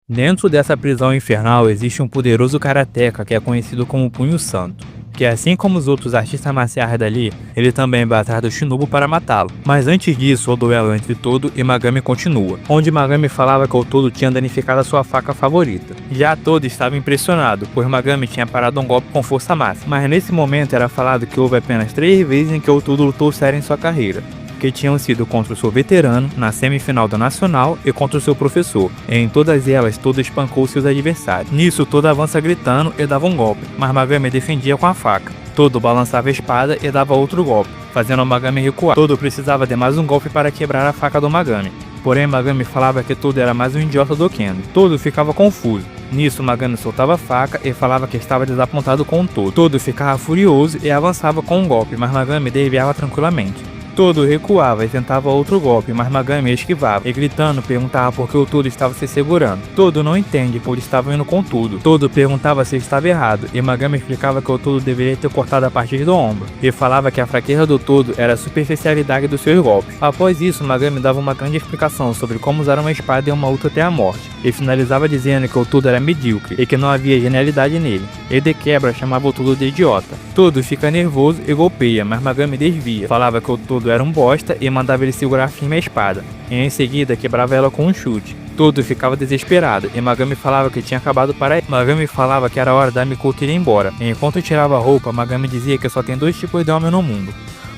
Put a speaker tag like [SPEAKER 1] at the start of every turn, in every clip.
[SPEAKER 1] Dentro dessa prisão infernal existe um poderoso karateka que é conhecido como Punho Santo, que assim como os outros artistas marciais dali, ele também vai atrás do Shinobu para matá-lo. Mas antes disso, o duelo entre Todo e Magami continua, onde Magami falava que o Todo tinha danificado a sua faca favorita. Já Todo estava impressionado, pois Magami tinha parado um golpe com força máxima, mas nesse momento era falado que houve apenas 3 vezes em que o Todo lutou sério em sua carreira, que tinham sido contra o seu veterano, na semifinal do Nacional, e contra o seu professor. Em todas elas, Todo espancou seus adversários. Nisso, Todo avança gritando e dava um golpe, mas Magami defendia com a faca. Todo balançava a espada e dava outro golpe, fazendo o Magami recuar. Todo precisava de mais um golpe para quebrar a faca do Magami. Porém, Magami falava que Todo era mais um idiota do que Kendo. Todo ficava confuso. Nisso, Magami soltava a faca e falava que estava desapontado com o Todo. Todo ficava furioso e avançava com um golpe, mas Magami desviava tranquilamente. Todo recuava e tentava outro golpe, mas Magami esquivava e gritando perguntava por que o Todo estava se segurando. Todo não entende, pois estava indo com tudo. Todo perguntava se estava errado e Magami explicava que o Todo deveria ter cortado a partir do ombro e falava que a fraqueza do Todo era a superficialidade dos seus golpes. Após isso, Magami dava uma grande explicação sobre como usar uma espada em uma luta até a morte e finalizava dizendo que o Todo era medíocre e que não havia genialidade nele. E de quebra chamava o Todo de idiota. Todo fica nervoso e golpeia, mas Magami desvia. Falava que o Todo era um bosta e mandava ele segurar firme a espada. E em seguida quebrava ela com um chute. Todo ficava desesperado e Magami falava que tinha acabado para ele. Magami falava que era hora da Mikoto ir embora. E enquanto tirava a roupa, Magami dizia que só tem 2 tipos de homem no mundo.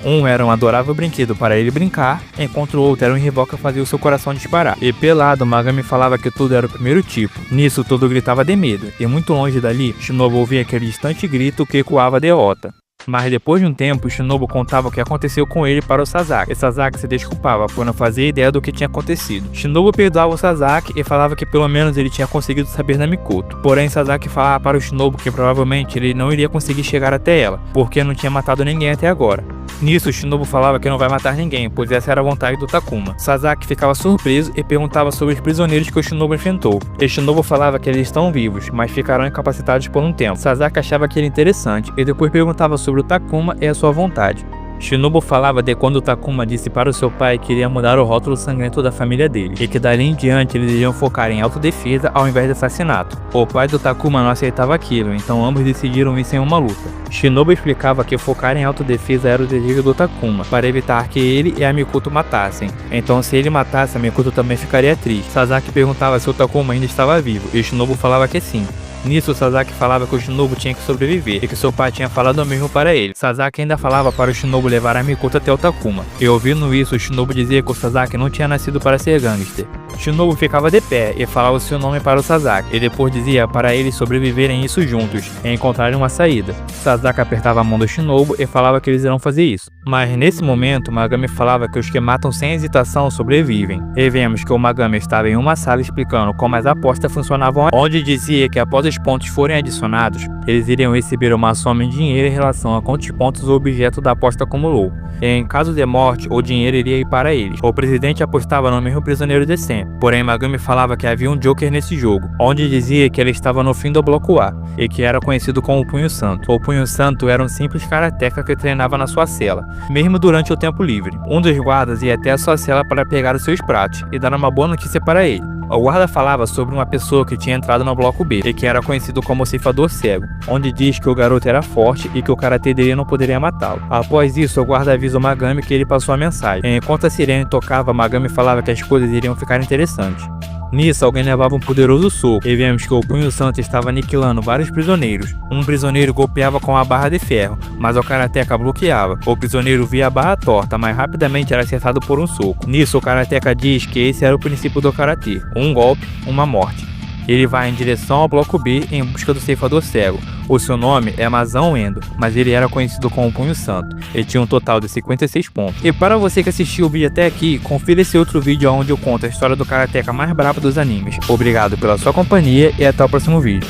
[SPEAKER 1] Um era um adorável brinquedo para ele brincar, enquanto o outro era um rival que fazia o seu coração disparar. E pelado, Magami falava que Todo era o primeiro tipo. Nisso, Todo gritava de medo, e muito longe dali, Shinobu ouvia aquele distante grito que ecoava derrota. Mas depois de um tempo, Shinobu contava o que aconteceu com ele para o Sasaki. E Sasaki se desculpava por não fazer ideia do que tinha acontecido. Shinobu perdoava o Sasaki e falava que pelo menos ele tinha conseguido saber da Mikoto. Porém, Sasaki falava para o Shinobu que provavelmente ele não iria conseguir chegar até ela, porque não tinha matado ninguém até agora. Nisso, Shinobu falava que não vai matar ninguém, pois essa era a vontade do Takuma. Sasaki ficava surpreso e perguntava sobre os prisioneiros que o Shinobu enfrentou. E Shinobu falava que eles estão vivos, mas ficarão incapacitados por um tempo. Sasaki achava aquilo interessante e depois perguntava sobre o Takuma e a sua vontade. Shinobu falava de quando o Takuma disse para o seu pai que iria mudar o rótulo sangrento da família dele, e que dali em diante eles iriam focar em autodefesa ao invés de assassinato. O pai do Takuma não aceitava aquilo, então ambos decidiram isso em uma luta. Shinobu explicava que focar em autodefesa era o desejo do Takuma, para evitar que ele e a Mikoto matassem. Então se ele matasse, a Mikoto também ficaria triste. Sasaki perguntava se o Takuma ainda estava vivo, e Shinobu falava que sim. Nisso, Sasaki falava que o Shinobu tinha que sobreviver e que seu pai tinha falado o mesmo para ele. Sasaki ainda falava para o Shinobu levar a Mikoto até o Takuma. E ouvindo isso, o Shinobu dizia que o Sasaki não tinha nascido para ser gangster. Shinobu ficava de pé e falava o seu nome para o Sasaki, e depois dizia para eles sobreviverem isso juntos e encontrarem uma saída. Sasaki apertava a mão do Shinobu e falava que eles irão fazer isso. Mas nesse momento, Magami falava que os que matam sem hesitação sobrevivem. E vemos que o Magami estava em uma sala explicando como as apostas funcionavam, onde dizia que após os pontos forem adicionados, eles iriam receber uma soma em dinheiro em relação a quantos pontos o objeto da aposta acumulou. E em caso de morte, o dinheiro iria ir para eles. O presidente apostava no mesmo prisioneiro de sempre. Porém, Magami falava que havia um Joker nesse jogo, onde dizia que ele estava no fim do bloco A, e que era conhecido como Punho Santo. O Punho Santo era um simples karateka que treinava na sua cela, mesmo durante o tempo livre. Um dos guardas ia até a sua cela para pegar os seus pratos e dar uma boa notícia para ele. O guarda falava sobre uma pessoa que tinha entrado no bloco B e que era conhecido como Ceifador Cego, onde diz que o garoto era forte e que o karatê dele não poderia matá-lo. Após isso, o guarda avisa o Magami que ele passou a mensagem. Enquanto a sirene tocava, Magami falava que as coisas iriam ficar interessantes. Nisso, alguém levava um poderoso soco e vemos que o Punho Santo estava aniquilando vários prisioneiros. Um prisioneiro golpeava com a barra de ferro, mas o karateka bloqueava. O prisioneiro via a barra torta, mas rapidamente era acertado por um soco. Nisso, o karateka diz que esse era o princípio do karatê: um golpe, uma morte. Ele vai em direção ao bloco B em busca do Ceifador Cego. O seu nome é Masao Endo, mas ele era conhecido como Punho Santo. Ele tinha um total de 56 pontos. E para você que assistiu o vídeo até aqui, confira esse outro vídeo onde eu conto a história do karateka mais brabo dos animes. Obrigado pela sua companhia e até o próximo vídeo.